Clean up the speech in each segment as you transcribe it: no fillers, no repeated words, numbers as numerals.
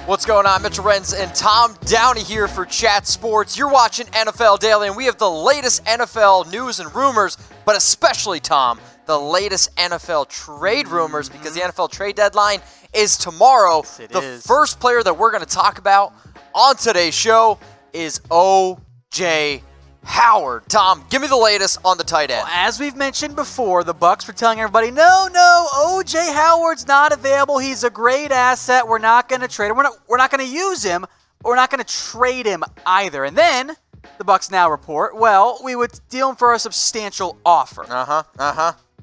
What's going on? Mitchell Renz and Tom Downey here for Chat Sports. You're watching NFL Daily, and we have the latest NFL news and rumors, but especially, Tom, the latest NFL trade rumors, because the NFL trade deadline is tomorrow. The first player that we're going to talk about on today's show is O.J. Howard. Tom, give me the latest on the tight end. Well, as we've mentioned before, the Bucs were telling everybody, no, O.J. Howard's not available. He's a great asset. We're not going to trade him. We're not going to use him. But we're not going to trade him either. And then the Bucs now report, well, we would deal him for a substantial offer.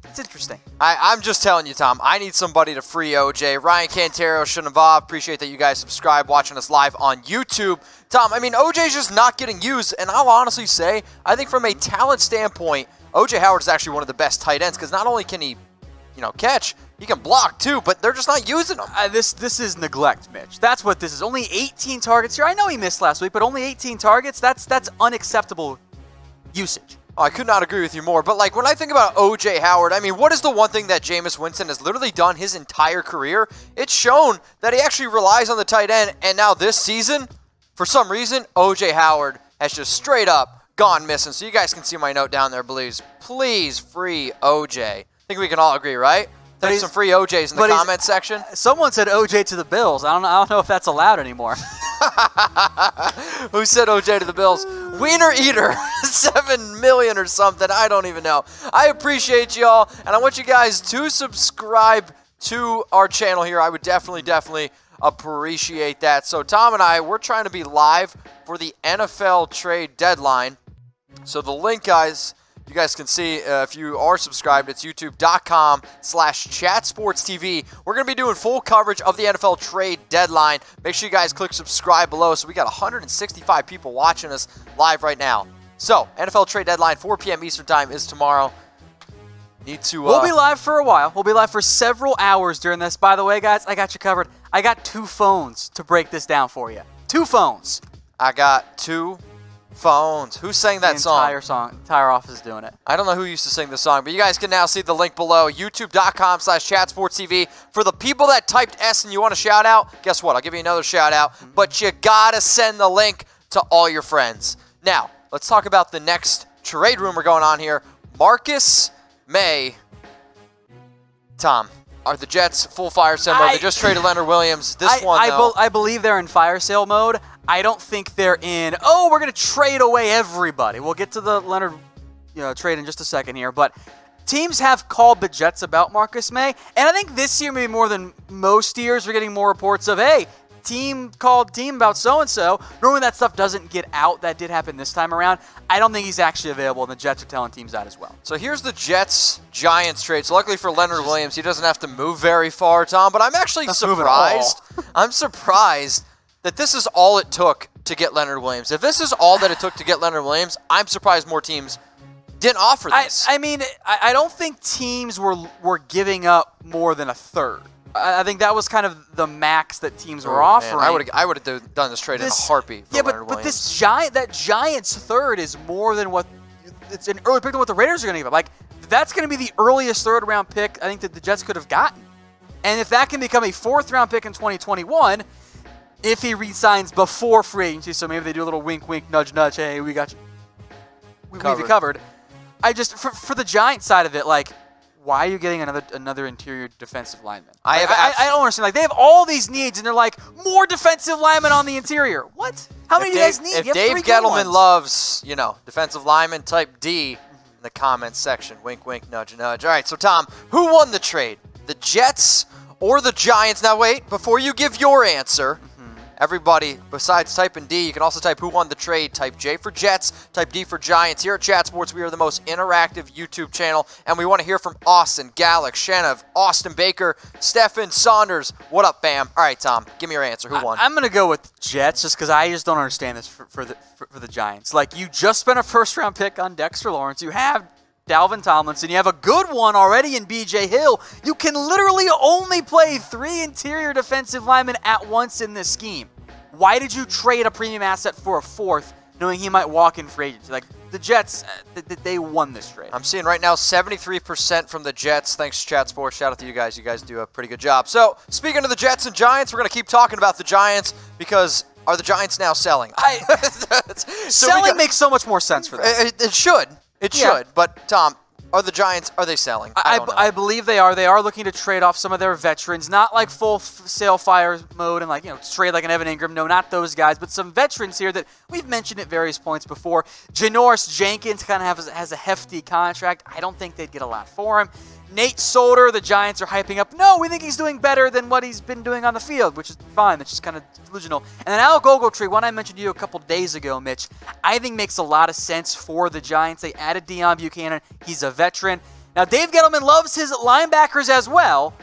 It's interesting. I'm just telling you, Tom, I need somebody to free OJ. Ryan Cantero, Shinavav, appreciate that you guys subscribe, watching us live on YouTube. Tom, I mean, OJ's just not getting used, and I'll honestly say, I think from a talent standpoint, OJ Howard is actually one of the best tight ends, because not only can he, catch, he can block too, but they're just not using him. This is neglect, Mitch. That's what this is. Only 18 targets here. I know he missed last week, but only 18 targets, that's unacceptable usage. Oh, I could not agree with you more, but when I think about O.J. Howard, I mean, what is the one thing that Jameis Winston has literally done his entire career? It's shown that he actually relies on the tight end, and now this season, for some reason, O.J. Howard has just straight up gone missing. So you guys can see my note down there, please free O.J. I think we can all agree, right? There's some free OJs in the comment section. Someone said OJ to the Bills. I don't know if that's allowed anymore. Who said OJ to the Bills? Wiener Eater, 7 million or something. I don't even know. I appreciate y'all, and I want you guys to subscribe to our channel here. I would definitely appreciate that. So Tom and I, we're trying to be live for the NFL trade deadline. So the link, guys, you guys can see if you are subscribed, it's youtube.com/chatsportstv. We're going to be doing full coverage of the NFL trade deadline. Make sure you guys click subscribe below. So we got 165 people watching us live right now. So NFL trade deadline, 4 p.m. Eastern time is tomorrow. We'll be live for a while. We'll be live for several hours during this. By the way, guys, I got you covered. I got 2 phones to break this down for you. 2 phones. I got 2 phones. Who sang that song? Entire office is doing it. I don't know who used to sing the song, but you guys can now see the link below, youtube.com/chatsportstv. For the people that typed S and you want a shout out, guess what? I'll give you another shout out, but you gotta send the link to all your friends. Now, let's talk about the next trade rumor going on here. Marcus Maye. Tom, are the Jets full fire sale mode? They just traded Leonard Williams. I believe they're in fire sale mode. I don't think they're in, we're going to trade away everybody. We'll get to the Leonard trade in just a second here. But teams have called the Jets about Marcus Maye. And I think this year, maybe more than most years, we're getting more reports of, hey, team called team about so-and-so. Normally that stuff doesn't get out. That did happen this time around. I don't think he's actually available, and the Jets are telling teams that as well. So here's the Jets-Giants trade. So luckily for Leonard Williams, he doesn't have to move very far, Tom. But I'm actually surprised. I'm surprised that this is all it took to get Leonard Williams. If this is all that it took to get Leonard Williams, I'm surprised more teams didn't offer this. I mean, I don't think teams were giving up more than a third. I think that was kind of the max that teams were offering. Man, I would have done this trade in a heartbeat for Leonard Williams. But that Giants third is more than what it's an early pick than what the Raiders are going to give up. That's going to be the earliest third-round pick I think that the Jets could have gotten. And if that can become a 4th-round pick in 2021, if he re-signs before free agency, so maybe they do a little wink, wink, nudge, nudge, hey, we got you. We have you covered. For the Giants side of it, why are you getting another interior defensive lineman? I don't understand. They have all these needs, and they're like, more defensive linemen on the interior. What? How many do you guys need? If Dave Gettleman loves, defensive lineman, type D in the comments section. Wink, wink, nudge, nudge. All right, so Tom, who won the trade? The Jets or the Giants? Now wait, before you give your answer, everybody, besides typing D, you can also type who won the trade. Type J for Jets, type D for Giants. Here at Chat Sports, we are the most interactive YouTube channel, and we want to hear from Austin, Gallic, Shenev, Austin Baker, Stefan, Saunders. What up, fam? All right, Tom, give me your answer. Who won? I'm going to go with Jets just because I just don't understand this for the Giants. You just spent a 1st-round pick on Dexter Lawrence. You have Dalvin Tomlinson. You have a good one already in B.J. Hill. You can literally only play 3 interior defensive linemen at once in this scheme. Why did you trade a premium asset for a 4th, knowing he might walk in free agency? the Jets, they won this trade. I'm seeing right now 73% from the Jets. Thanks, Chat Sports. Shout out to you guys. You guys do a pretty good job. So, speaking of the Jets and Giants, we're going to keep talking about the Giants because are the Giants now selling? Selling makes so much more sense for them. It should. It should. But, Tom, are the Giants, are they selling? I believe they are. They are looking to trade off some of their veterans, not like full sale fire mode and like, trade like an Evan Ingram. No, not those guys, but some veterans here that we've mentioned at various points before. Janoris Jenkins kind of has a hefty contract. I don't think they'd get a lot for him. Nate Solder, the Giants are hyping up. No, we think he's doing better than what he's been doing on the field, which is fine. That's just kind of delusional. And then Alec Ogletree, one I mentioned to you a couple days ago, Mitch, I think makes a lot of sense for the Giants. They added Deion Buchanan. He's a veteran. Now, Dave Gettleman loves his linebackers as well,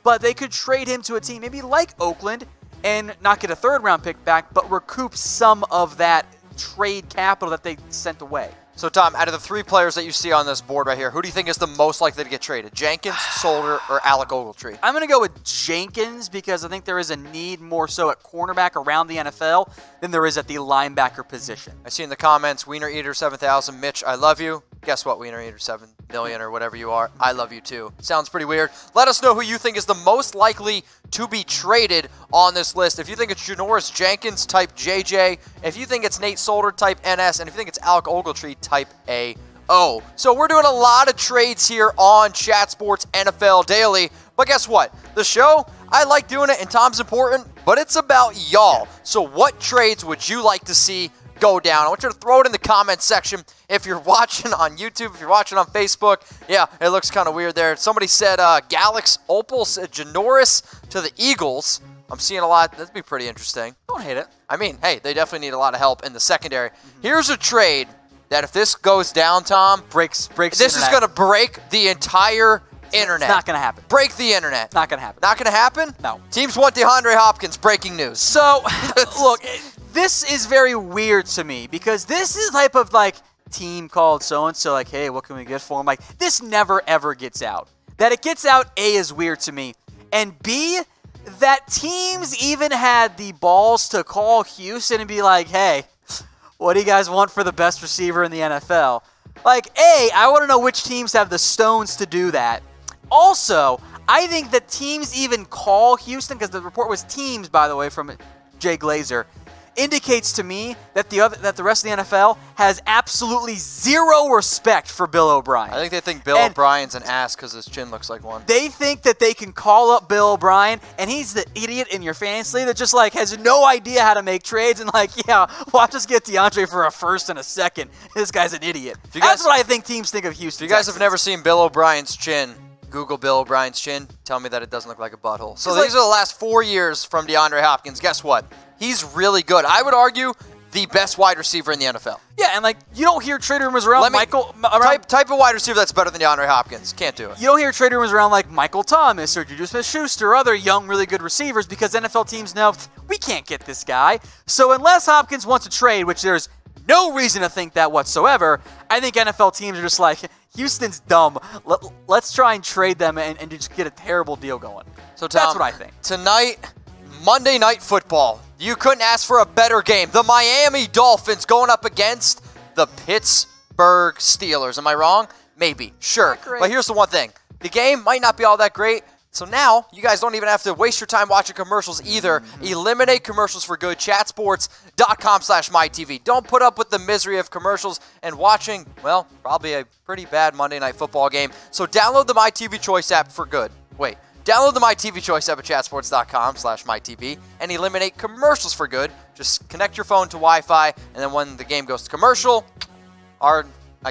but they could trade him to a team maybe like Oakland and not get a third-round pick back, but recoup some of that trade capital that they sent away. So, Tom, out of the 3 players that you see on this board right here, who do you think is the most likely to get traded? Jenkins, Solder, or Alec Ogletree? I'm going to go with Jenkins because I think there is a need more so at cornerback around the NFL than there is at the linebacker position. I see in the comments, Wiener Eater 7000, Mitch, I love you. Guess what, Wiener Eater 7 million or whatever you are, I love you too. Sounds pretty weird. Let us know who you think is the most likely to be traded on this list. If you think it's Janoris Jenkins, type JJ. If you think it's Nate Solder, type NS. And if you think it's Alec Ogletree, type AO. So we're doing a lot of trades here on Chat Sports NFL Daily. But guess what? The show, I like doing it, and Tom's important, but it's about y'all. So what trades would you like to see go down? I want you to throw it in the comments section. If you're watching on YouTube, if you're watching on Facebook, yeah, it looks kind of weird there. Somebody said Galax Opal said Janoris to the Eagles. I'm seeing a lot. That'd be pretty interesting. Don't hate it. I mean, hey, they definitely need a lot of help in the secondary. Here's a trade that if this goes down, Tom, breaks. This is going to break the entire internet. It's not going to happen. Break the internet. Not going to happen. Not going to happen? No. Teams want DeAndre Hopkins. Breaking news. So, look, this is very weird to me because this is the type of like team called so-and-so, like, hey, what can we get for him? Like, this never, ever gets out. That it gets out, A, is weird to me. And B, that teams even had the balls to call Houston and be like, hey, what do you guys want for the best receiver in the NFL? Like, A, I want to know which teams have the stones to do that. Also, I think that teams even call Houston, because the report was teams, by the way, from Jay Glazer, indicates to me that the rest of the NFL has absolutely zero respect for Bill O'Brien. I think they think Bill O'Brien's an ass because his chin looks like one. They think that they can call up Bill O'Brien, and he's the idiot in your fantasy that just like has no idea how to make trades and like, yeah, watch us get DeAndre for a first and a second. This guy's an idiot. That's what I think teams think of Houston. If you guys have never seen Bill O'Brien's chin, Google Bill O'Brien's chin. Tell me that it doesn't look like a butthole. So these are the last 4 years from DeAndre Hopkins. Guess what? He's really good. I would argue the best wide receiver in the NFL. Yeah, and like you don't hear trade rumors around type of wide receiver that's better than DeAndre Hopkins. Can't do it. You don't hear trade rumors around like Michael Thomas or Juju Smith-Schuster or other young, really good receivers because NFL teams know we can't get this guy. So unless Hopkins wants to trade, which there's no reason to think that whatsoever, I think NFL teams are just like, Houston's dumb. Let's try and trade them and just get a terrible deal going. So Tom, that's what I think. Tonight, Monday Night Football. You couldn't ask for a better game. The Miami Dolphins going up against the Pittsburgh Steelers. Am I wrong? Maybe. Sure. But here's the one thing. The game might not be all that great. So now, you guys don't even have to waste your time watching commercials either. Eliminate commercials for good. Chatsports.com/mytv. Don't put up with the misery of commercials and watching, well, probably a pretty bad Monday Night Football game. So download the MyTV Choice app for good. Wait. Download the MyTV Choice app at chatsports.com/mytv and eliminate commercials for good. Just connect your phone to Wi-Fi, and then when the game goes to commercial, I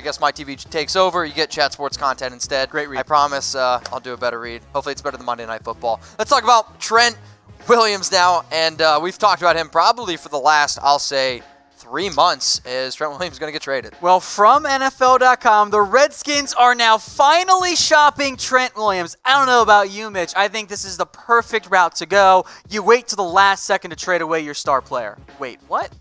guess MyTV takes over. You get Chat Sports content instead. Great read. I promise I'll do a better read. Hopefully it's better than Monday Night Football. Let's talk about Trent Williams now, and we've talked about him probably for the last, I'll say, 3 months. Is Trent Williams going to get traded? Well, from NFL.com, the Redskins are now finally shopping Trent Williams. I don't know about you, Mitch. I think this is the perfect route to go. You wait till the last second to trade away your star player. Wait, what?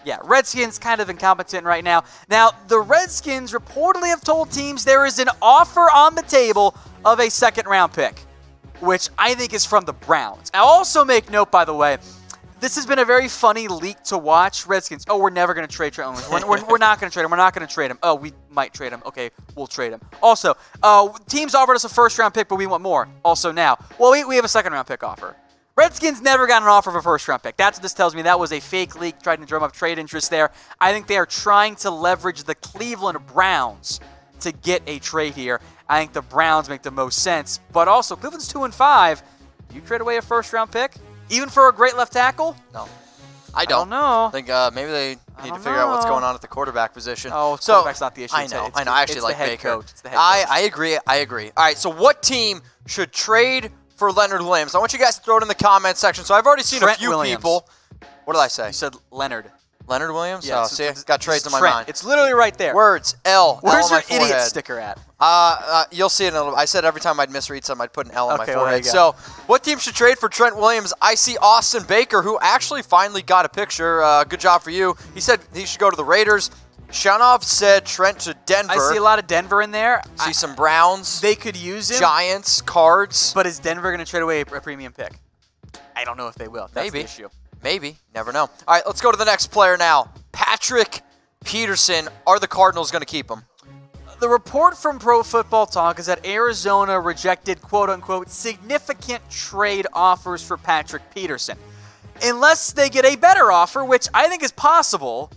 Yeah, Redskins kind of incompetent right now. Now, the Redskins reportedly have told teams there is an offer on the table of a second-round pick, which I think is from the Browns. I'll also make note, by the way, This has been a very funny leak to watch. Redskins, we're never going to trade Trent Williams. We're not going to trade him. We're not going to trade him. Oh, we might trade him. Okay, we'll trade him. Also, teams offered us a first-round pick, but we want more. Also now. Well, we have a second-round pick offer. Redskins never got an offer of a first-round pick. That's what this tells me. That was a fake leak, trying to drum up trade interest there. I think they are trying to leverage the Cleveland Browns to get a trade here. I think the Browns make the most sense. But also, Cleveland's 2-5. Do you trade away a first-round pick? Even for a great left tackle? No. I don't know. I think maybe they need to figure out what's going on at the quarterback position. Oh, quarterback's not the issue. I know. I actually like Baker. Coach. It's the head coach. I agree. All right, so what team should trade for Leonard Williams? I want you guys to throw it in the comment section. So I've already seen Trent a few Williams. people. What did I say? You said Leonard. Leonard Williams? Yeah, see, got trades in my mind. It's literally right there. Words, L. Where's L your on my idiot sticker at? You'll see it in a little. I said every time I'd misread something, I'd put an L on my Well, forehead. So, what team should trade for Trent Williams? I see Austin Baker, who actually finally got a picture. Good job for you. He said he should go to the Raiders. Shanov said Trent to Denver. I see a lot of Denver in there. See some Browns. They could use him. Giants, Cards. But is Denver going to trade away a premium pick? I don't know if they will. That's the issue. Maybe. Never know. All right, let's go to the next player now. Patrick Peterson. Are the Cardinals going to keep him? The report from Pro Football Talk is that Arizona rejected, quote-unquote, significant trade offers for Patrick Peterson. Unless they get a better offer, which I think is possible,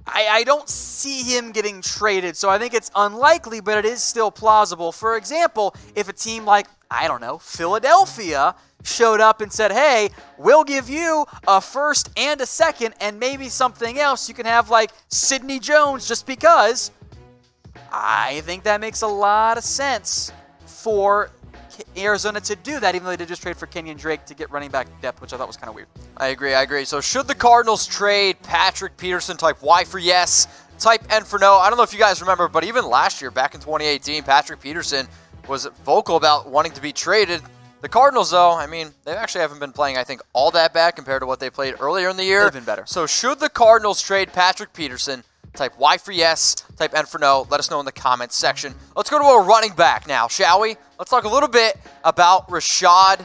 I don't see him getting traded. So I think it's unlikely, but it is still plausible. For example, if a team like, I don't know, Philadelphia showed up and said, hey, we'll give you a first and a second and maybe something else. You can have like Sidney Jones just because. I think that makes a lot of sense for Arizona to do that, even though they did just trade for Kenyon Drake to get running back depth, which I thought was kind of weird. I agree. So should the Cardinals trade Patrick Peterson? Type Y for yes, type N for no. I don't know if you guys remember, but even last year, back in 2018, Patrick Peterson was vocal about wanting to be traded. The Cardinals, though, I mean, they actually haven't been playing, I think, all that bad compared to what they played earlier in the year. They've been better. So should the Cardinals trade Patrick Peterson? Type Y for yes, type N for no. Let us know in the comments section. Let's go to a running back now, shall we? Let's talk a little bit about RASHAAD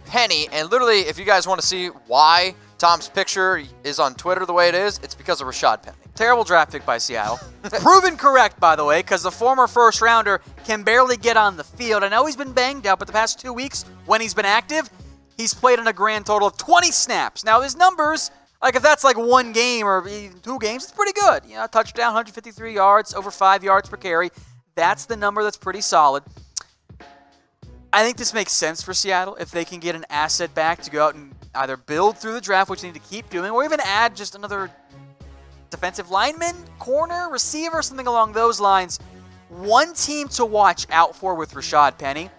Penny. And literally, if you guys want to see why Tom's picture is on Twitter the way it is, it's because of RASHAAD Penny. Terrible draft pick by Seattle. Proven correct, by the way, because the former first-rounder can barely get on the field. I know he's been banged up, but the past 2 weeks, when he's been active, he's played in a grand total of 20 snaps. Now, his numbers, like if that's like one game or 2 games, it's pretty good. You know, touchdown, 153 yards, over 5 yards per carry. That's the number that's pretty solid. I think this makes sense for Seattle if they can get an asset back to go out and either build through the draft, which they need to keep doing, or even add just another defensive lineman, corner, receiver, something along those lines. One team to watch out for with RASHAAD Penny,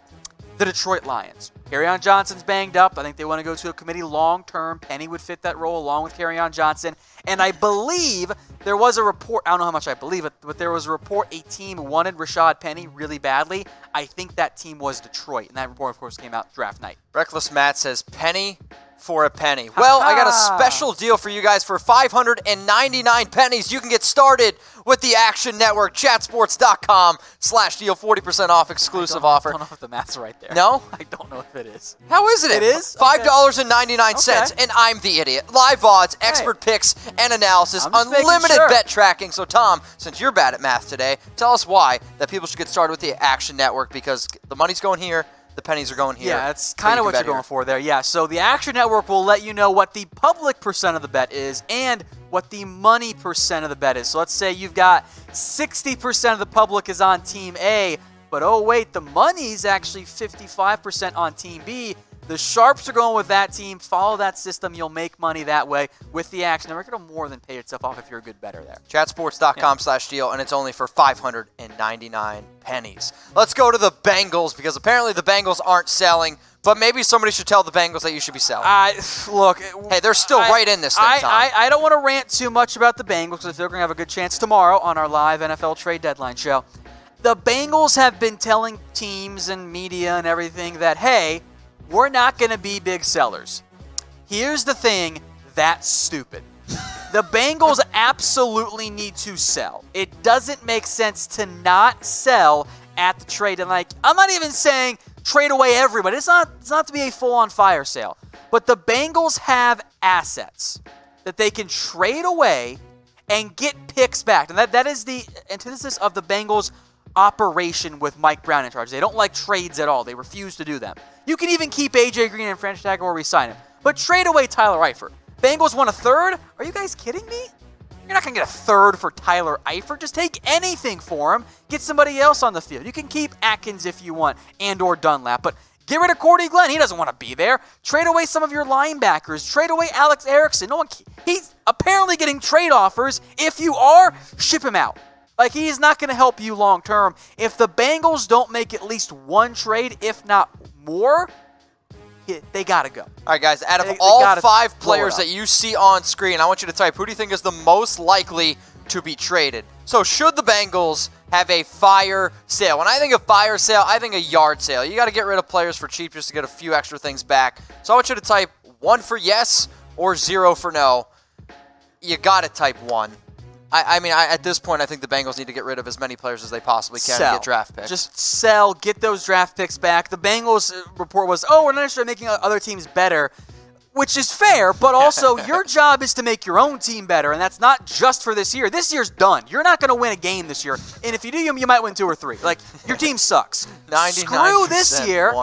the Detroit Lions. Kerryon Johnson's banged up. I think they want to go to a committee long-term. Penny would fit that role along with Kerryon Johnson. And I believe there was a report, I don't know how much I believe it, but there was a report a team wanted RASHAAD Penny really badly. I think that team was Detroit. And that report, of course, came out draft night. Reckless Matt says penny for a penny. Well, I got a special deal for you guys. For 599 pennies, you can get started with the Action Network. Chatsports.com/deal. 40% off exclusive offer. I don't know if the math's right there. No? I don't know if it is. How is it? It is? $5.99, and I'm the idiot. Live odds, expert picks, and analysis. Unlimited bet tracking. So, Tom, since you're bad at math today, tell us why that people should get started with the Action Network, because the money's going here. The pennies are going here. Yeah, that's kind of what you're going for there. Yeah, so the Action Network will let you know what the public percent of the bet is and what the money percent of the bet is. So let's say you've got 60% of the public is on Team A, but oh wait, the money's actually 55% on Team B. The Sharps are going with that team. Follow that system. You'll make money that way with the Action Network. It'll more than pay itself off if you're a good bettor there. Chatsports.com/deal, and it's only for 599 pennies. Let's go to the Bengals, because apparently the Bengals aren't selling, but maybe somebody should tell the Bengals that you should be selling. Look. Hey, they're still right in this thing, Tom. I don't want to rant too much about the Bengals, because I feel we're going to have a good chance tomorrow on our live NFL trade deadline show. The Bengals have been telling teams and media and everything that, hey, we're not going to be big sellers. Here's the thing, that's stupid. The Bengals absolutely need to sell. It doesn't make sense to not sell at the trade. And I'm not even saying trade away everybody. It's not to be a full-on fire sale. But the Bengals have assets that they can trade away and get picks back. And that is the antithesis of the Bengals operation with Mike Brown in charge. They don't like trades at all. They refuse to do them. You can even keep A.J. Green and franchise tag him or re-sign him. But trade away Tyler Eifert. Bengals want a third? Are you guys kidding me? You're not going to get a third for Tyler Eifert. Just take anything for him. Get somebody else on the field. You can keep Atkins if you want and or Dunlap. But get rid of Cordy Glenn. He doesn't want to be there. Trade away some of your linebackers. Trade away Alex Erickson. He's apparently getting trade offers. If you are, ship him out. Like, he's not going to help you long term. If the Bengals don't make at least one trade, if not more, they got to go. All right, guys, out of all 5 players that you see on screen, I want you to type, who do you think is the most likely to be traded? So should the Bengals have a fire sale? When I think of fire sale, I think a yard sale. You got to get rid of players for cheap just to get a few extra things back. So I want you to type 1 for yes or 0 for no. You got to type 1. I mean, at this point, I think the Bengals need to get rid of as many players as they possibly can to get draft picks. Just sell, get those draft picks back. The Bengals report was, oh, we're not interested in making other teams better, which is fair, but also your job is to make your own team better, and that's not just for this year. This year's done. You're not going to win a game this year, and if you do, you might win 2 or 3. Like, your team sucks. Screw this year.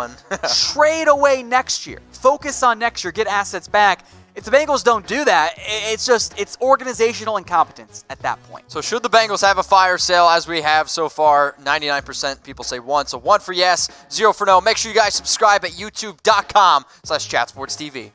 Trade away next year. Focus on next year. Get assets back. If the Bengals don't do that, it's organizational incompetence at that point. So should the Bengals have a fire sale as we have so far? 99% people say 1. So 1 for yes, 0 for no. Make sure you guys subscribe at youtube.com/chatsportstv.